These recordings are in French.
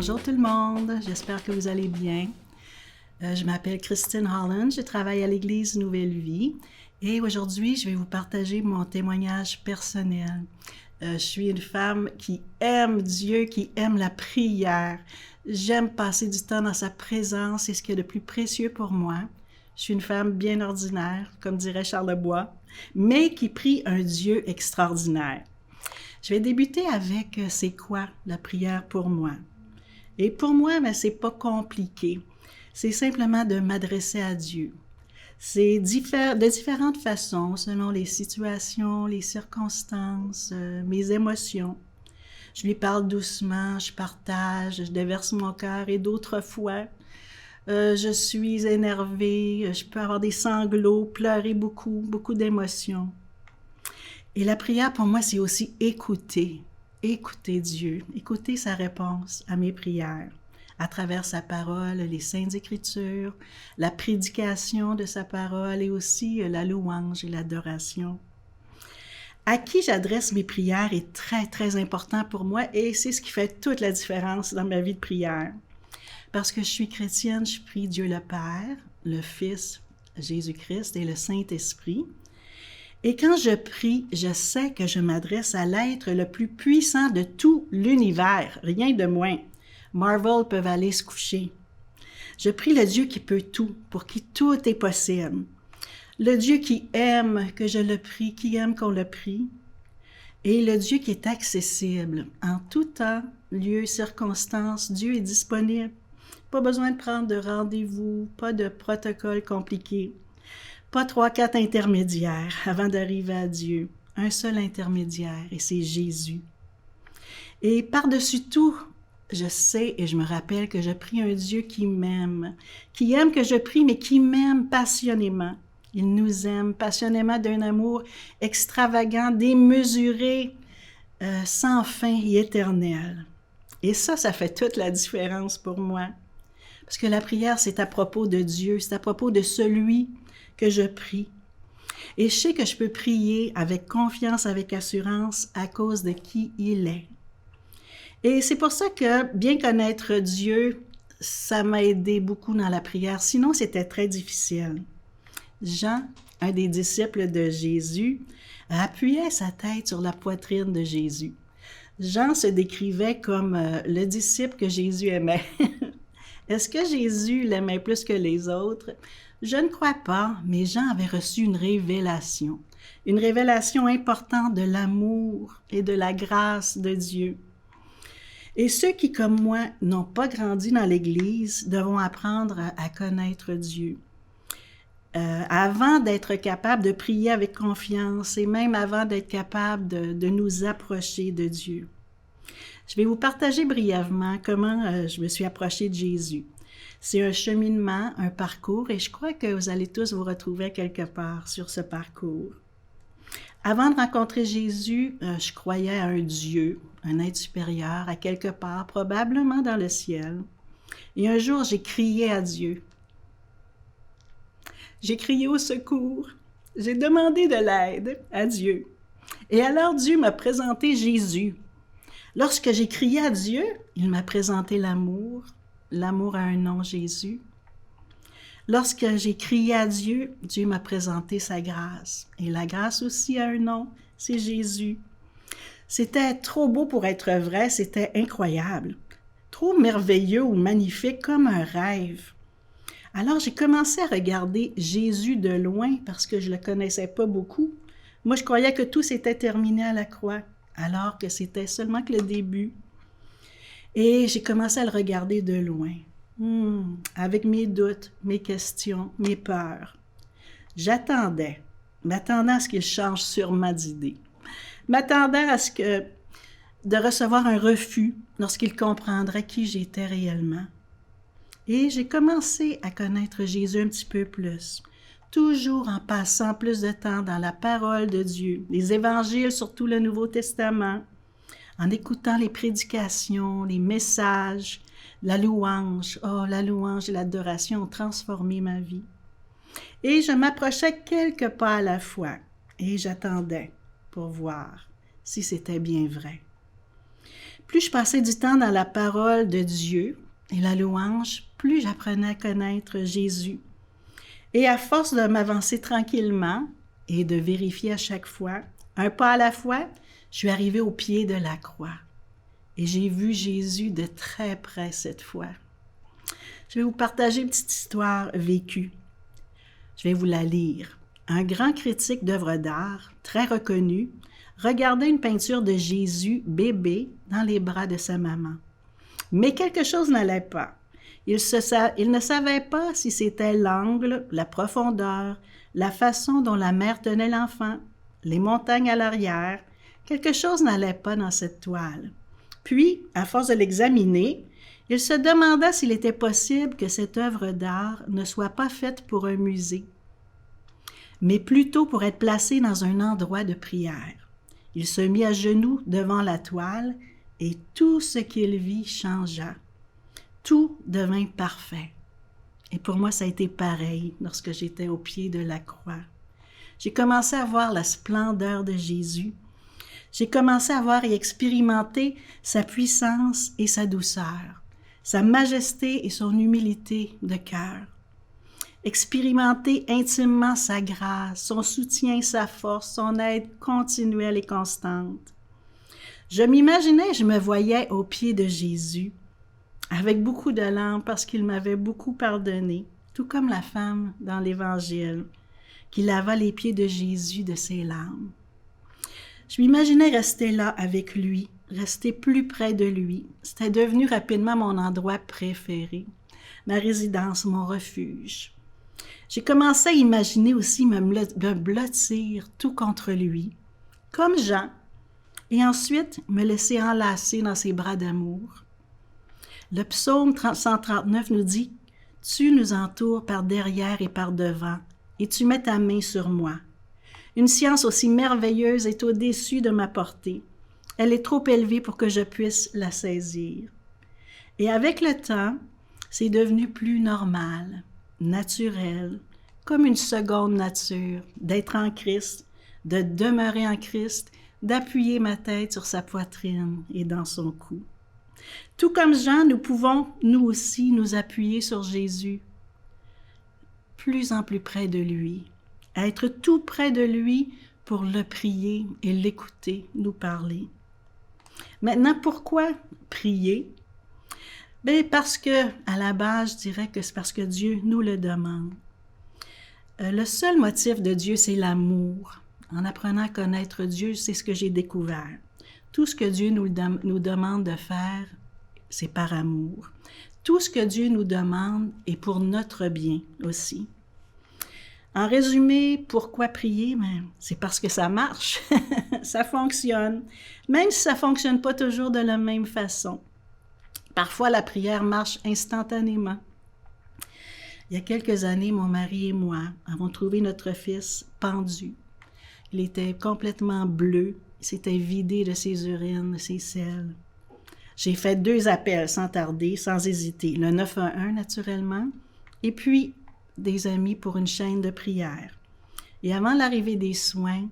Bonjour tout le monde, j'espère que vous allez bien. Je m'appelle Christine Holland, je travaille à l'Église Nouvelle Vie et aujourd'hui je vais vous partager mon témoignage personnel. Je suis une femme qui aime Dieu, qui aime la prière. J'aime passer du temps dans sa présence, c'est ce qu'il y a de plus précieux pour moi. Je suis une femme bien ordinaire, comme dirait Charles Bois, mais qui prie un Dieu extraordinaire. Je vais débuter avec c'est quoi la prière pour moi. Et pour moi, c'est pas compliqué. C'est simplement de m'adresser à Dieu. C'est de différentes façons, selon les situations, les circonstances, mes émotions. Je lui parle doucement, je partage, je déverse mon cœur et d'autres fois, je suis énervée, je peux avoir des sanglots, pleurer beaucoup, beaucoup d'émotions. Et la prière, pour moi, c'est aussi écouter Dieu, écouter sa réponse à mes prières, à travers sa parole, les Saintes Écritures, la prédication de sa parole et aussi la louange et l'adoration. À qui j'adresse mes prières est très, très important pour moi et c'est ce qui fait toute la différence dans ma vie de prière. Parce que je suis chrétienne, je prie Dieu le Père, le Fils, Jésus-Christ et le Saint-Esprit. Et quand je prie, je sais que je m'adresse à l'être le plus puissant de tout l'univers, rien de moins. Marvel peuvent aller se coucher. Je prie le Dieu qui peut tout, pour qui tout est possible. Le Dieu qui aime que je le prie, qui aime qu'on le prie. Et le Dieu qui est accessible. En tout temps, lieu, circonstance, Dieu est disponible. Pas besoin de prendre de rendez-vous, pas de protocole compliqué. Pas 3-4 intermédiaires avant d'arriver à Dieu. Un seul intermédiaire, et c'est Jésus. Et par-dessus tout, je sais et je me rappelle que je prie un Dieu qui m'aime, qui aime que je prie, mais qui m'aime passionnément. Il nous aime passionnément d'un amour extravagant, démesuré, sans fin et éternel. Et ça fait toute la différence pour moi. Parce que la prière, c'est à propos de Dieu, c'est à propos de celui que je prie. Et je sais que je peux prier avec confiance, avec assurance, à cause de qui il est. Et c'est pour ça que bien connaître Dieu, ça m'a aidé beaucoup dans la prière. Sinon, c'était très difficile. Jean, un des disciples de Jésus, appuyait sa tête sur la poitrine de Jésus. Jean se décrivait comme le disciple que Jésus aimait. Est-ce que Jésus l'aimait plus que les autres? Je ne crois pas, mais Jean avait reçu une révélation importante de l'amour et de la grâce de Dieu. Et ceux qui, comme moi, n'ont pas grandi dans l'Église, devront apprendre à connaître Dieu. Avant d'être capable de prier avec confiance et même avant d'être capable de nous approcher de Dieu. Je vais vous partager brièvement comment je me suis approchée de Jésus. C'est un cheminement, un parcours, et je crois que vous allez tous vous retrouver quelque part sur ce parcours. Avant de rencontrer Jésus, je croyais à un Dieu, un être supérieur, à quelque part, probablement dans le ciel. Et un jour, j'ai crié à Dieu. J'ai crié au secours. J'ai demandé de l'aide à Dieu. Et alors Dieu m'a présenté Jésus. Lorsque j'ai crié à Dieu, il m'a présenté l'amour. L'amour a un nom, Jésus. Lorsque j'ai crié à Dieu, Dieu m'a présenté sa grâce. Et la grâce aussi a un nom, c'est Jésus. C'était trop beau pour être vrai, c'était incroyable. Trop merveilleux ou magnifique comme un rêve. Alors j'ai commencé à regarder Jésus de loin parce que je ne le connaissais pas beaucoup. Moi, je croyais que tout s'était terminé à la croix, alors que c'était seulement que le début. Et j'ai commencé à le regarder de loin, avec mes doutes, mes questions, mes peurs. J'attendais, m'attendant à ce qu'il change sûrement d'idée, m'attendant de recevoir un refus lorsqu'il comprendrait qui j'étais réellement. Et j'ai commencé à connaître Jésus un petit peu plus, toujours en passant plus de temps dans la parole de Dieu, les évangiles, surtout le Nouveau Testament, en écoutant les prédications, les messages, la louange. Oh, la louange et l'adoration ont transformé ma vie. Et je m'approchais quelques pas à la fois et j'attendais pour voir si c'était bien vrai. Plus je passais du temps dans la parole de Dieu et la louange, plus j'apprenais à connaître Jésus. Et à force de m'avancer tranquillement et de vérifier à chaque fois, un pas à la fois, je suis arrivée au pied de la croix. Et j'ai vu Jésus de très près cette fois. Je vais vous partager une petite histoire vécue. Je vais vous la lire. Un grand critique d'œuvres d'art, très reconnu, regardait une peinture de Jésus bébé dans les bras de sa maman. Mais quelque chose n'allait pas. Il ne savait pas si c'était l'angle, la profondeur, la façon dont la mère tenait l'enfant, les montagnes à l'arrière. Quelque chose n'allait pas dans cette toile. Puis, à force de l'examiner, il se demanda s'il était possible que cette œuvre d'art ne soit pas faite pour un musée, mais plutôt pour être placée dans un endroit de prière. Il se mit à genoux devant la toile et tout ce qu'il vit changea. Tout devint parfait. Et pour moi, ça a été pareil lorsque j'étais au pied de la croix. J'ai commencé à voir la splendeur de Jésus. J'ai commencé à voir et expérimenter sa puissance et sa douceur, sa majesté et son humilité de cœur. Expérimenter intimement sa grâce, son soutien, sa force, son aide continuelle et constante. Je m'imaginais, je me voyais au pied de Jésus, avec beaucoup de larmes parce qu'il m'avait beaucoup pardonné, tout comme la femme dans l'Évangile, qui lava les pieds de Jésus de ses larmes. Je m'imaginais rester là avec lui, rester plus près de lui. C'était devenu rapidement mon endroit préféré, ma résidence, mon refuge. J'ai commencé à imaginer aussi me blottir tout contre lui, comme Jean, et ensuite me laisser enlacer dans ses bras d'amour. Le psaume 139 nous dit « Tu nous entoures par derrière et par devant, et tu mets ta main sur moi. Une science aussi merveilleuse est au-dessus de ma portée. Elle est trop élevée pour que je puisse la saisir. » Et avec le temps, c'est devenu plus normal, naturel, comme une seconde nature, d'être en Christ, de demeurer en Christ, d'appuyer ma tête sur sa poitrine et dans son cou. Tout comme Jean, nous pouvons, nous aussi, nous appuyer sur Jésus, plus en plus près de lui, être tout près de lui pour le prier et l'écouter nous parler. Maintenant, pourquoi prier? Bien, parce que, à la base, je dirais que c'est parce que Dieu nous le demande. Le seul motif de Dieu, c'est l'amour. En apprenant à connaître Dieu, c'est ce que j'ai découvert. Tout ce que Dieu nous demande de faire, c'est par amour. Tout ce que Dieu nous demande est pour notre bien aussi. En résumé, pourquoi prier? Ben, c'est parce que ça marche, ça fonctionne, même si ça ne fonctionne pas toujours de la même façon. Parfois, la prière marche instantanément. Il y a quelques années, mon mari et moi avons trouvé notre fils pendu. Il était complètement bleu, il s'était vidé de ses urines, de ses selles. J'ai fait 2 appels sans tarder, sans hésiter. Le 911, naturellement, et puis des amis pour une chaîne de prière. Et avant l'arrivée des soins,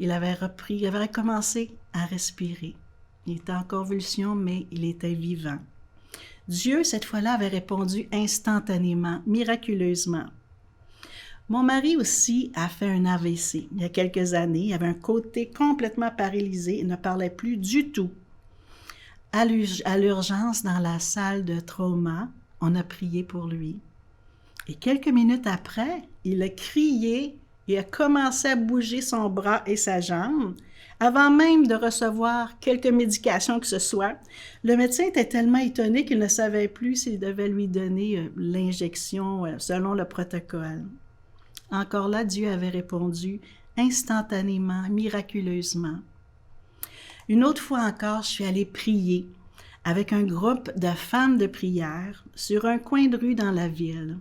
il avait recommencé à respirer. Il était en convulsion, mais il était vivant. Dieu, cette fois-là, avait répondu instantanément, miraculeusement. Mon mari aussi a fait un AVC il y a quelques années. Il avait un côté complètement paralysé, il ne parlait plus du tout. À l'urgence, dans la salle de trauma, on a prié pour lui. Et quelques minutes après, il a crié et a commencé à bouger son bras et sa jambe. Avant même de recevoir quelque médication que ce soit, le médecin était tellement étonné qu'il ne savait plus s'il devait lui donner l'injection selon le protocole. Encore là, Dieu avait répondu instantanément, miraculeusement. Une autre fois encore, je suis allée prier avec un groupe de femmes de prière sur un coin de rue dans la ville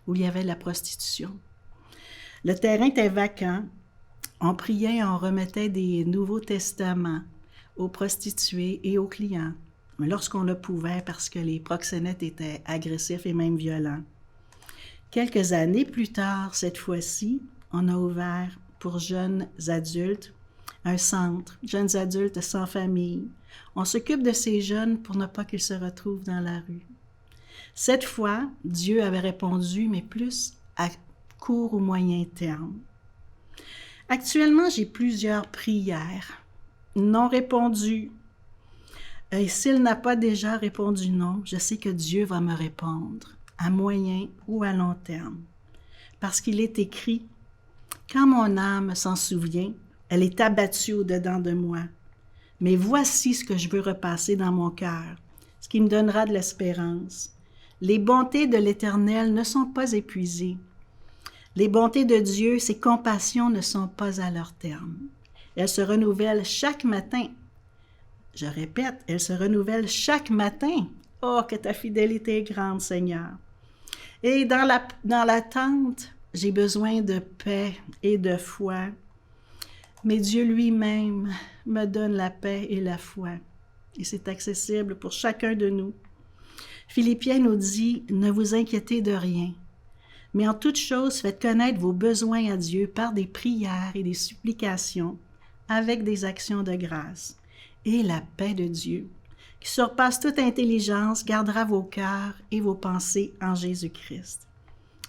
où il y avait la prostitution. Le terrain était vacant. On priait et on remettait des Nouveaux Testaments aux prostituées et aux clients, mais lorsqu'on le pouvait parce que les proxénètes étaient agressifs et même violents. Quelques années plus tard, cette fois-ci, on a ouvert pour jeunes adultes un centre, jeunes adultes sans famille. On s'occupe de ces jeunes pour ne pas qu'ils se retrouvent dans la rue. Cette fois, Dieu avait répondu, mais plus à court ou moyen terme. Actuellement, j'ai plusieurs prières non répondues. Et s'il n'a pas déjà répondu non, je sais que Dieu va me répondre, à moyen ou à long terme. Parce qu'il est écrit, « Quand mon âme s'en souvient, elle est abattue au-dedans de moi. Mais voici ce que je veux repasser dans mon cœur, ce qui me donnera de l'espérance. Les bontés de l'Éternel ne sont pas épuisées. Les bontés de Dieu, ses compassions ne sont pas à leur terme. Elles se renouvellent chaque matin. » Je répète, elles se renouvellent chaque matin. Oh, que ta fidélité est grande, Seigneur. Et dans l'attente, j'ai besoin de paix et de foi. Mais Dieu lui-même me donne la paix et la foi. Et c'est accessible pour chacun de nous. Philippiens nous dit, « Ne vous inquiétez de rien, mais en toute chose, faites connaître vos besoins à Dieu par des prières et des supplications, avec des actions de grâce. Et la paix de Dieu, qui surpasse toute intelligence, gardera vos cœurs et vos pensées en Jésus-Christ. »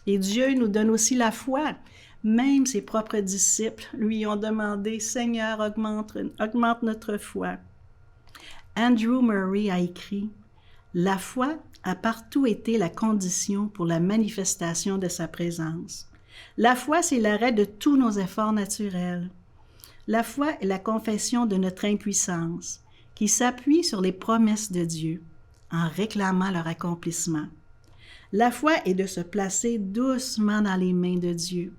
Et Dieu nous donne aussi la foi. Même ses propres disciples lui ont demandé, « Seigneur, augmente notre foi. » Andrew Murray a écrit, « La foi a partout été la condition pour la manifestation de sa présence. La foi, c'est l'arrêt de tous nos efforts naturels. La foi est la confession de notre impuissance, qui s'appuie sur les promesses de Dieu, en réclamant leur accomplissement. La foi est de se placer doucement dans les mains de Dieu,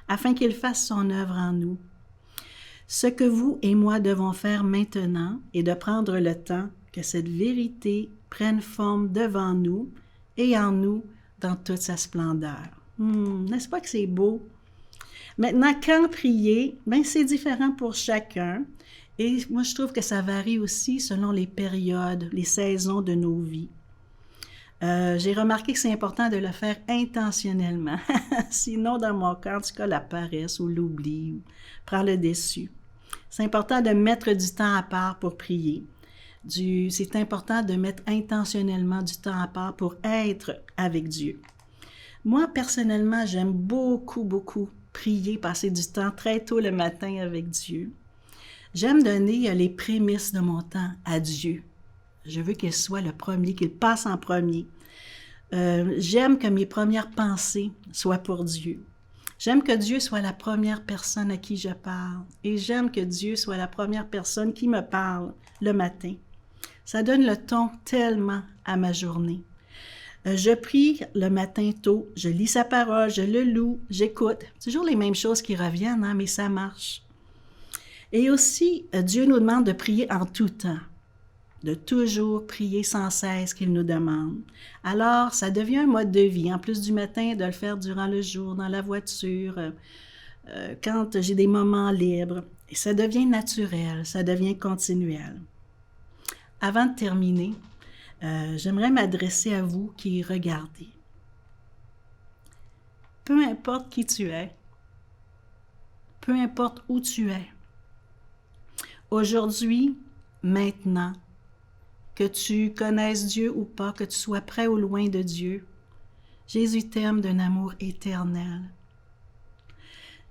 afin qu'il fasse son œuvre en nous. Ce que vous et moi devons faire maintenant est de prendre le temps que cette vérité prenne forme devant nous et en nous dans toute sa splendeur. N'est-ce pas que c'est beau? Maintenant, quand prier, c'est différent pour chacun. Et moi, je trouve que ça varie aussi selon les périodes, les saisons de nos vies. J'ai remarqué que c'est important de le faire intentionnellement. Sinon, dans mon cas, en tout cas, la paresse ou l'oubli prend le dessus. C'est important de mettre du temps à part pour prier. C'est important de mettre intentionnellement du temps à part pour être avec Dieu. Moi, personnellement, j'aime beaucoup prier, passer du temps très tôt le matin avec Dieu. J'aime donner les prémices de mon temps à Dieu. Je veux qu'il soit le premier, qu'il passe en premier. J'aime que mes premières pensées soient pour Dieu. J'aime que Dieu soit la première personne à qui je parle. Et j'aime que Dieu soit la première personne qui me parle le matin. Ça donne le ton tellement à ma journée. Je prie le matin tôt, je lis sa parole, je le loue, j'écoute. Toujours les mêmes choses qui reviennent, mais ça marche. Et aussi, Dieu nous demande de prier en tout temps, de toujours prier sans cesse qu'il nous demande. Alors, ça devient un mode de vie, en plus du matin, de le faire durant le jour, dans la voiture, quand j'ai des moments libres. Et ça devient naturel, ça devient continuel. Avant de terminer, j'aimerais m'adresser à vous qui regardez. Peu importe qui tu es, peu importe où tu es, aujourd'hui, maintenant, que tu connaisses Dieu ou pas, que tu sois près ou loin de Dieu, Jésus t'aime d'un amour éternel.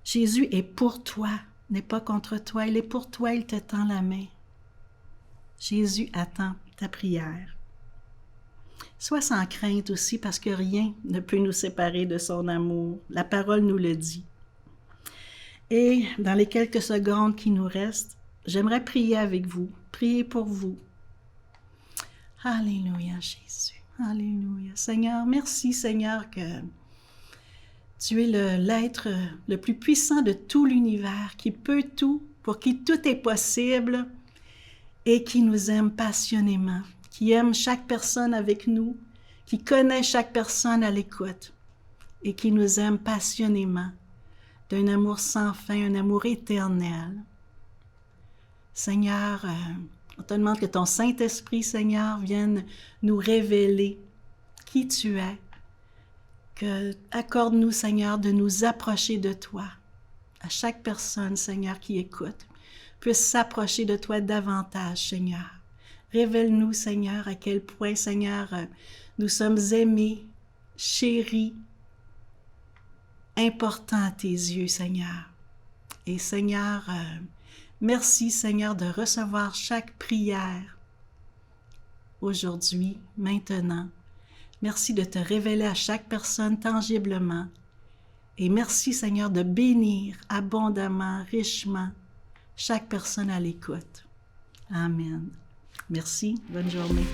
Jésus est pour toi, n'est pas contre toi, il est pour toi, il te tend la main. Jésus attend ta prière. Sois sans crainte aussi parce que rien ne peut nous séparer de son amour. La parole nous le dit. Et dans les quelques secondes qui nous restent, j'aimerais prier avec vous, prier pour vous. Alléluia, Jésus. Alléluia. Seigneur, merci Seigneur que tu es l'être le plus puissant de tout l'univers, qui peut tout, pour qui tout est possible et qui nous aime passionnément, qui aime chaque personne avec nous, qui connaît chaque personne à l'écoute et qui nous aime passionnément, d'un amour sans fin, un amour éternel. Seigneur, on te demande que ton Saint-Esprit, Seigneur, vienne nous révéler qui tu es. Accorde-nous, Seigneur, de nous approcher de toi, à chaque personne, Seigneur, qui écoute. puissent s'approcher de toi davantage, Seigneur. Révèle-nous, Seigneur, à quel point, Seigneur, nous sommes aimés, chéris, importants à tes yeux, Seigneur. Et Seigneur, merci, Seigneur, de recevoir chaque prière aujourd'hui, maintenant. Merci de te révéler à chaque personne tangiblement. Et merci, Seigneur, de bénir abondamment, richement, chaque personne à l'écoute. Amen. Merci. Bonne journée.